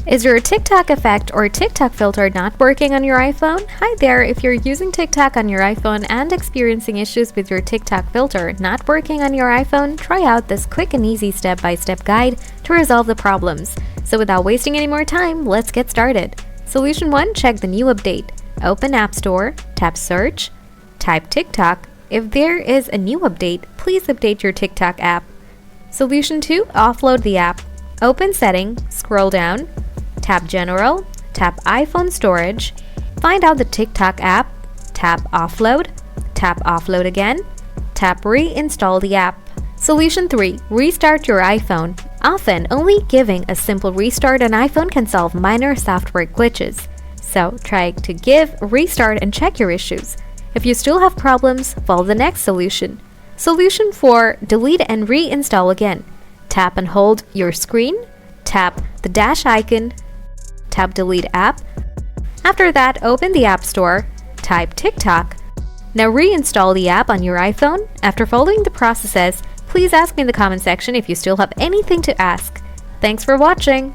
Is your TikTok effect or TikTok filter not working on your iPhone? Hi there, if you're using TikTok on your iPhone and experiencing issues with your TikTok filter not working on your iPhone, try out this quick and easy step-by-step guide to resolve the problems. So without wasting any more time, let's get started. Solution 1, check the new update. Open App Store, tap Search, type TikTok. If there is a new update, please update your TikTok app. Solution 2, offload the app. Open Setting, scroll down, tap General, tap iPhone Storage, find out the TikTok app, tap Offload again, tap Reinstall the app. Solution 3, restart your iPhone. Often, only giving a simple restart on iPhone can solve minor software glitches. So, try to give a restart and check your issues. If you still have problems, follow the next solution. Solution 4, delete and reinstall again. Tap and hold your screen, tap the dash icon, tap Delete App. After that, open the App Store, type TikTok. Now reinstall the app on your iPhone. After following the processes, please ask me in the comment section if you still have anything to ask. Thanks for watching!